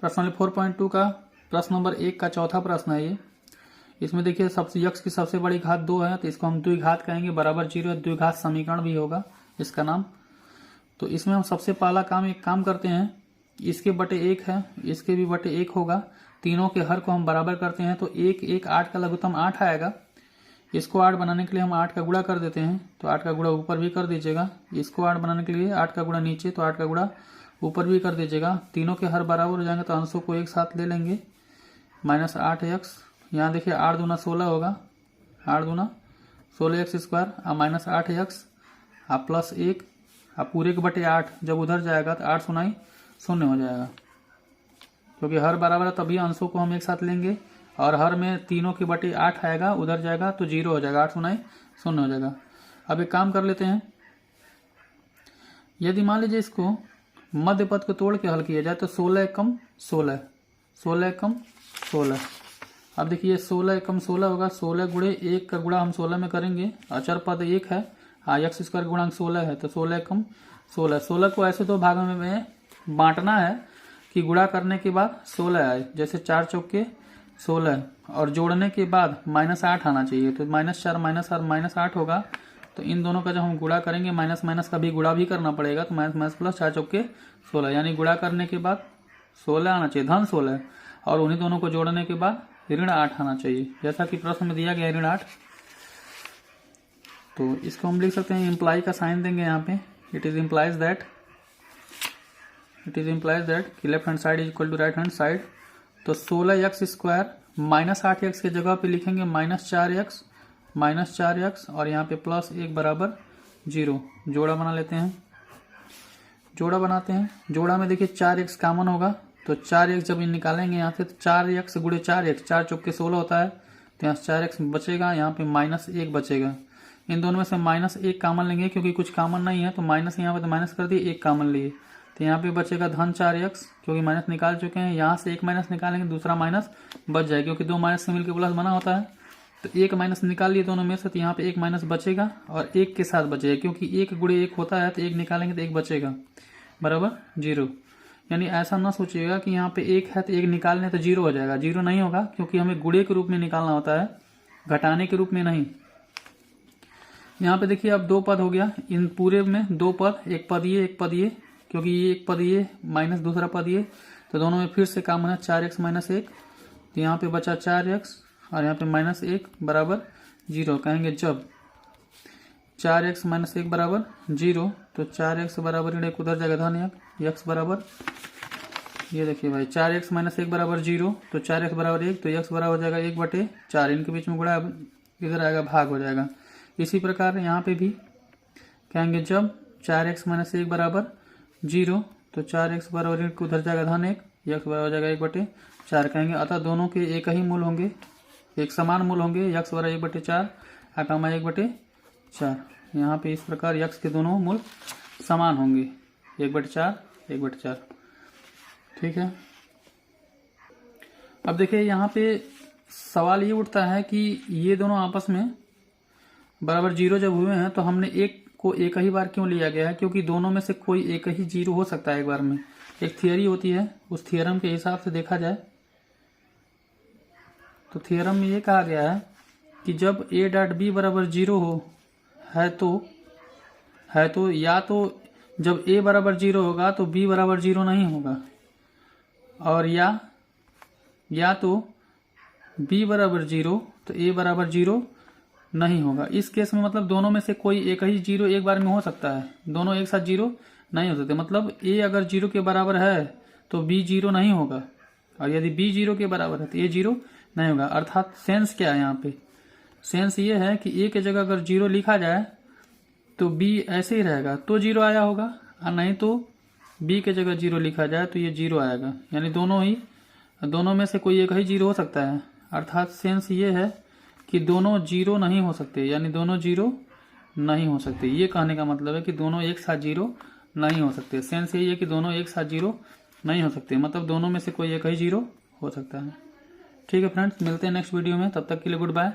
प्रश्न नंबर 4.2 का प्रश्न नंबर 1 का चौथा प्रश्न है ये। इसमें देखिए सबसे यक्स की सबसे बड़ी घात 2 है, तो इसको हम द्विघात कहेंगे, बराबर 0 है, द्विघात समीकरण भी होगा इसका नाम। तो इसमें हम सबसे पहला काम एक काम करते हैं, इसके बटे 1 है, इसके भी बटे 1 होगा, तीनों के हर को हम बराबर करते हैं तो 1 1 8 का लघुत्तम 8 आएगा। इसको 8 बनाने के लिए हम 8 का गुणा कर देते हैं, तो 8 का गुणा ऊपर भी कर दीजिएगा। इसको 8 बनाने के लिए 8 का गुणा नीचे, तो 8 का गुणा ऊपर भी कर दीजिएगा। तीनों के हर बराबर हो जाएंगे तो अंशों को एक साथ ले लेंगे। -8x, यहाँ देखिए 8 दूना 16 होगा, 8 दूना 16x स्क्वायर और -8x आप प्लस 1 आप पूरे के बटे 8 जब उधर जाएगा तो 8 सुनाई 0 हो जाएगा, क्योंकि हर बराबर है तभी अंशों को हम एक साथ लेंगे। और हर में तीनों के बटे 8 आएगा, उधर जाएगा तो 0 हो जाएगा, 8 सुनाई 0 हो जाएगा। अब एक काम कर लेते हैं, यदि मान लीजिए इसको मध्य पद को तोड़ के हल किया जाए तो 16 कम 16, 16 कम 16। अब देखिए 16 कम 16 होगा, 16 गुणे 1 का गुणा हम 16 में करेंगे, अचर पद 1 है, x स्क्वायर गुणांक 16 है, तो 16 कम 16। 16 को ऐसे दो भागों में बांटना है कि गुणा करने के बाद 16 आए, जैसे 4 चौके 16, और जोड़ने के बाद -8 आना चाहिए, तो -4 -8 होगा। तो इन दोनों का जब हम गुणा करेंगे, माइनस माइनस का भी गुणा भी करना पड़ेगा, तो माइनस माइनस प्लस 4 चौके 16, यानी गुणा करने के बाद 16 आना चाहिए, धन 16, और उन्हीं दोनों को जोड़ने के बाद ऋण 8 आना चाहिए, जैसा कि प्रश्न में दिया गया ऋण 8। तो इसको हम लिख सकते हैं, इम्प्लाई का साइन देंगे यहाँ पे, इट इज इम्प्लाइज दैट कि left hand side is equal to right hand side. तो 16x स्क्वायर -8x के जगह पे लिखेंगे -4x और यहाँ पे +1 बराबर 0। जोड़ा बना लेते हैं, जोड़ा बनाते हैं। जोड़ा में देखिए 4x कॉमन होगा, तो 4x जब निकालेंगे यहाँ से, तो 4x गुणे 4x, 4 चौके 16 होता है, तो यहाँ 4x बचेगा, यहाँ पे -1 बचेगा। इन दोनों में से -1 कॉमन लेंगे, क्योंकि कुछ कॉमन नहीं है तो माइनस यहाँ पे तो माइनस कर दिए, 1 कॉमन लिए, तो यहाँ पे बचेगा धन 4x, क्योंकि माइनस निकाल चुके हैं। यहाँ से एक माइनस निकालेंगे, दूसरा माइनस बच जाएगा, क्योंकि दो माइनस से मिलकर प्लस बना होता है। तो एक माइनस निकाल लिए दोनों में से, तो यहाँ पे एक माइनस बचेगा और 1 के साथ बचेगा, क्योंकि 1 गुणे 1 होता है, तो 1 निकालेंगे तो 1 बचेगा, बराबर 0। यानी ऐसा ना सोचिएगा कि यहाँ पे 1 है तो 1 निकालने तो 0 हो जाएगा, 0 नहीं होगा, क्योंकि हमें गुणे के रूप में निकालना होता है, घटाने के रूप में नहीं। यहाँ पे देखिए अब 2 पद हो गया, इन पूरे में 2 पद, एक पद ये, एक पद ये, क्योंकि ये एक पद ये माइनस दूसरा पद ये, तो दोनों में फिर से कॉमन है 4x - 1, तो यहाँ पे बचा 4x और यहाँ पे -1 बराबर 0। कहेंगे जब 4x - 1 बराबर 0, तो 4x बराबर 1 उधर जाएगा धन 1, x बराबर, ये देखिए भाई 4x - 1 बराबर 0, तो 4x बराबर 1, तो x बराबर हो जाएगा 1/4, इनके बीच में गुणा इधर आएगा भाग हो जाएगा। इसी प्रकार यहाँ पे भी कहेंगे जब 4x - 1 बराबर 0, तो 4x बराबर 1 उधर जाएगा धन 1, x बराबर हो जाएगा 1/4। कहेंगे अतः दोनों के एक ही मूल होंगे, एक समान मूल होंगे, x बराबर 1/4 अकामा 1/4। यहाँ पे इस प्रकार x के दोनों मूल समान होंगे, 1/4 1/4। ठीक है। अब देखिए यहाँ पे सवाल ये उठता है कि ये दोनों आपस में बराबर 0 जब हुए हैं, तो हमने एक को एक ही बार क्यों लिया गया है, क्योंकि दोनों में से कोई एक ही 0 हो सकता है एक बार में। एक थियरी होती है, उस थियरम के हिसाब से देखा जाए तो थियरम में ये कहा गया है कि जब a.b बराबर 0 है तो या तो जब a बराबर 0 होगा तो b बराबर 0 नहीं होगा, और या तो b बराबर 0 तो a बराबर 0 नहीं होगा। इस केस में मतलब दोनों में से कोई एक ही 0 एक बार में हो सकता है, दोनों एक साथ 0 नहीं हो सकते। मतलब a अगर 0 के बराबर है तो b 0 नहीं होगा, और यदि b 0 के बराबर है तो a 0 नहीं होगा। अर्थात सेंस क्या है यहाँ पे, सेंस ये है कि a के जगह अगर 0 लिखा जाए तो b ऐसे ही रहेगा तो 0 आया होगा, और नहीं तो b के जगह 0 लिखा जाए तो ये 0 आएगा। यानी दोनों में से कोई एक ही 0 हो सकता है। अर्थात सेंस ये है कि दोनों 0 नहीं हो सकते, यानी दोनों 0 नहीं हो सकते। ये कहने का मतलब है कि दोनों एक साथ 0 नहीं हो सकते। सेंस यही है कि दोनों एक साथ 0 नहीं हो सकते, मतलब दोनों में से कोई एक ही 0 हो सकता है। ठीक है फ्रेंड्स, मिलते हैं नेक्स्ट वीडियो में, तब तक के लिए गुड बाय।